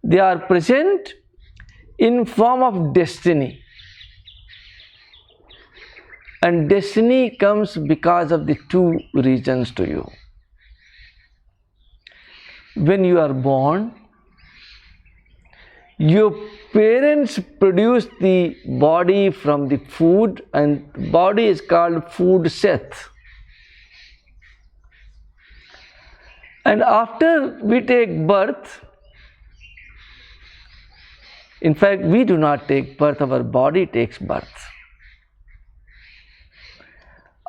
They are present in form of destiny. And destiny comes because of the two reasons to you. When you are born, your parents produce the body from the food, and body is called food seth. And after we take birth, in fact, we do not take birth, our body takes birth.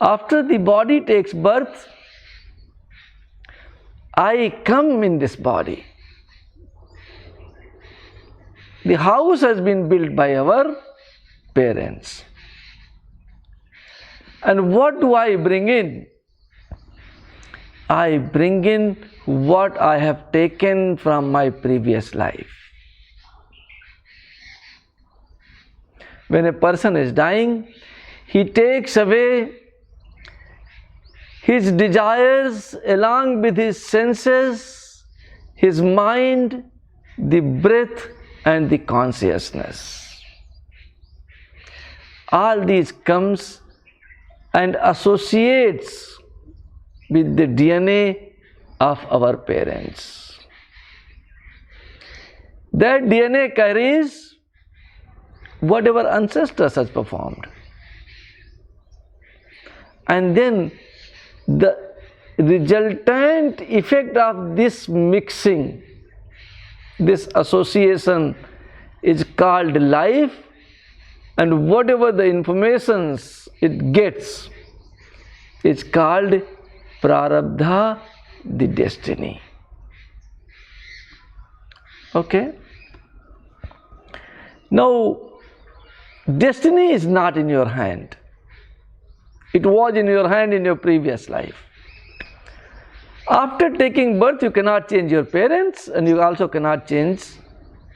After the body takes birth, I come in this body. The house has been built by our parents. And what do I bring in? I bring in what I have taken from my previous life. When a person is dying, he takes away his desires along with his senses, his mind, the breath and the consciousness. All these comes and associates with the DNA of our parents. That DNA carries whatever ancestors has performed. And then the resultant effect of this mixing, this association is called life, and whatever the informations it gets is called prarabdha, the destiny. Okay? Now, destiny is not in your hand. It was in your hand in your previous life. After taking birth, you cannot change your parents, and you also cannot change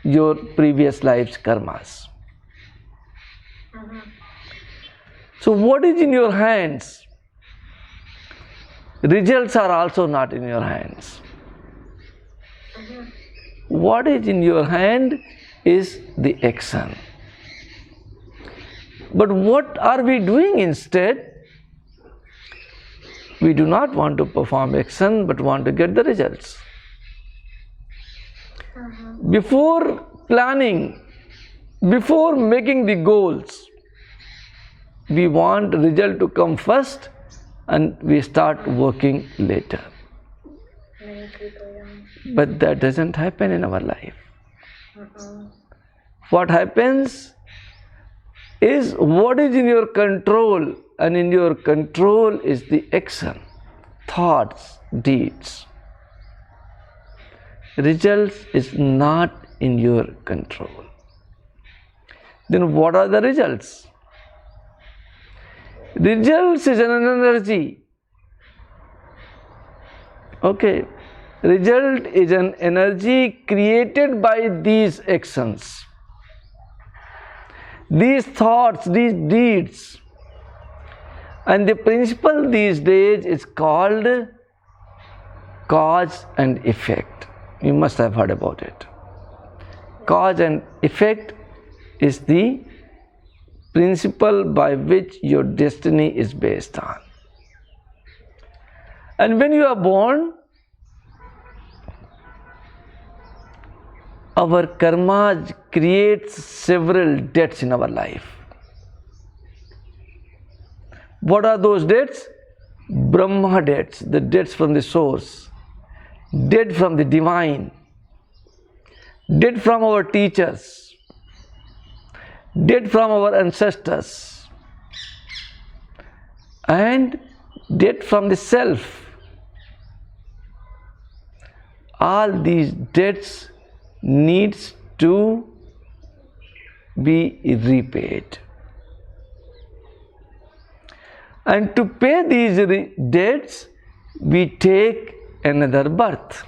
your previous life's karmas. So what is in your hands? Results are also not in your hands. What is in your hand is the action. But what are we doing instead? We do not want to perform action, but want to get the results. Before planning, before making the goals, we want result to come first, and we start working later. But that doesn't happen in our life. What happens is what is in your control, and in your control is the action, thoughts, deeds. Results is not in your control. Then what are the results? Results is an energy. Okay. Result is an energy created by these actions, these thoughts, these deeds. And the principle these days is called cause and effect. You must have heard about it. Cause and effect is the principle by which your destiny is based on. And when you are born, our karma creates several debts in our life. What are those debts? Brahma debts, the debts from the source, debt from the divine, debt from our teachers, debt from our ancestors, and debt from the self. All these debts needs to be repaid. And to pay these debts, we take another birth.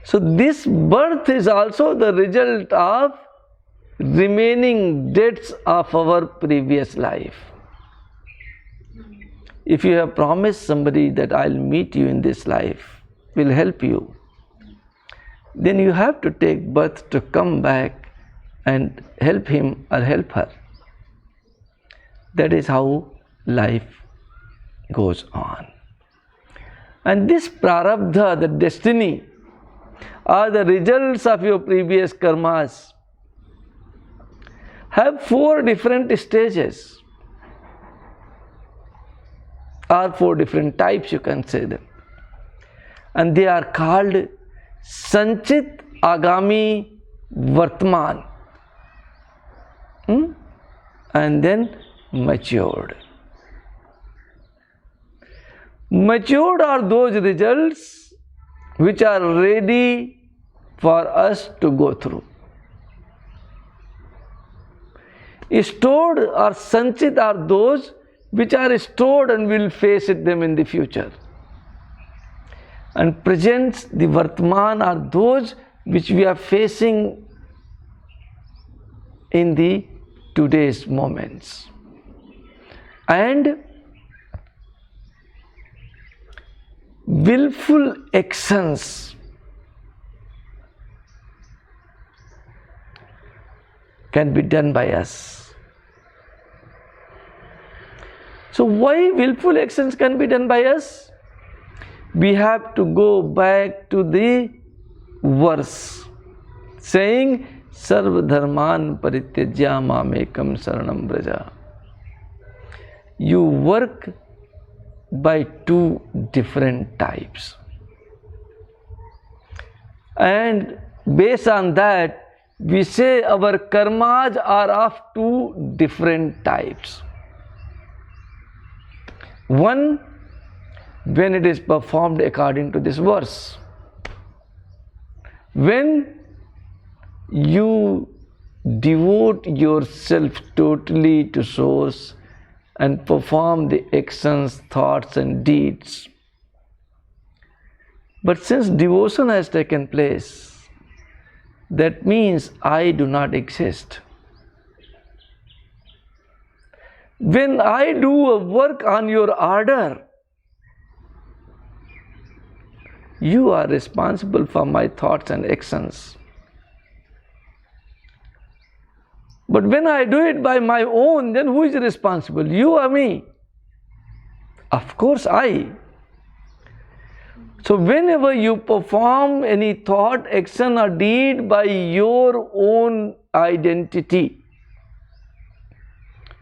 So this birth is also the result of remaining debts of our previous life. If you have promised somebody that I'll meet you in this life, will help you, then you have to take birth to come back and help him or help her. That is how life goes on. And this prarabdha, the destiny, are the results of your previous karmas, have 4 different stages, or 4 different types, you can say them. And they are called Sanchit, Agami, Vartman, and then matured. Matured are those results which are ready for us to go through. Stored or Sanchit are those which are stored and will face them in the future. And presents, the Vartman, are those which we are facing in the today's moments. And willful actions can be done by us. So why willful actions can be done by us? We have to go back to the verse saying, Sarva dharman parityajya mamekam saranam braja. You work by 2 different types. And based on that, we say our karmas are of 2 different types. One, when it is performed according to this verse. When you devote yourself totally to source and perform the actions, thoughts and deeds. But since devotion has taken place, that means I do not exist. When I do a work on your order, you are responsible for my thoughts and actions. But when I do it by my own, then who is responsible? You or me? Of course, I. So whenever you perform any thought, action or deed by your own identity,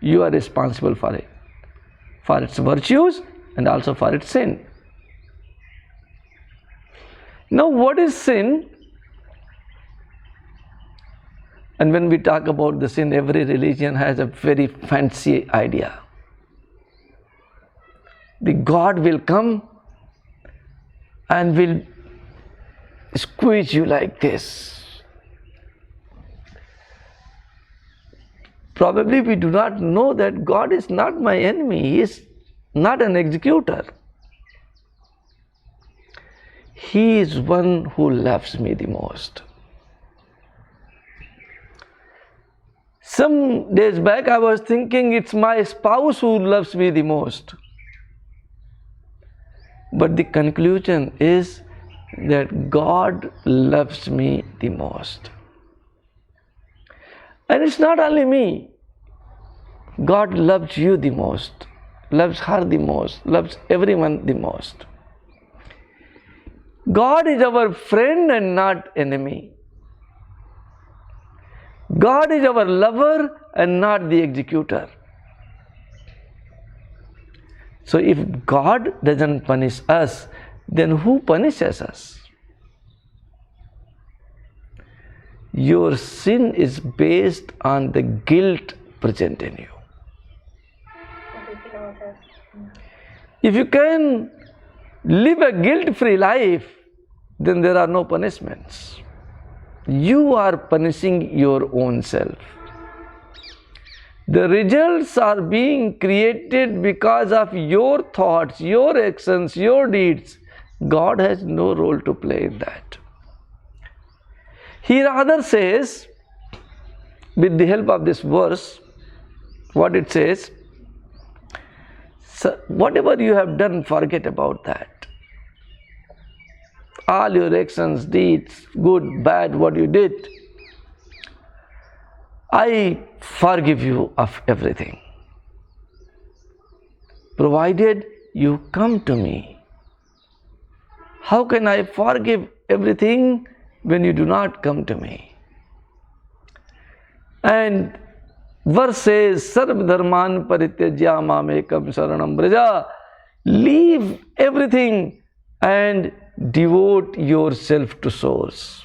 you are responsible for it, for its virtues and also for its sin. Now, what is sin? And when we talk about the sin, every religion has a very fancy idea. The God will come and will squeeze you like this. Probably we do not know that God is not my enemy. He is not an executor. He is one who loves me the most. Some days back I was thinking it's my spouse who loves me the most. But the conclusion is that God loves me the most. And it's not only me. God loves you the most, loves her the most, loves everyone the most. God is our friend and not enemy. God is our lover and not the executor. So if God doesn't punish us, then who punishes us? Your sin is based on the guilt present in you. If you can live a guilt-free life, then there are no punishments. You are punishing your own self. The results are being created because of your thoughts, your actions, your deeds. God has no role to play in that. He rather says, with the help of this verse, what it says, so whatever you have done, forget about that. all your actions, deeds, good, bad, what you did. I forgive you of everything, provided you come to me. How can I forgive everything when you do not come to me? And verse says, Sarv dharman parityajya mamekam saranam braja. Leave everything and devote yourself to source.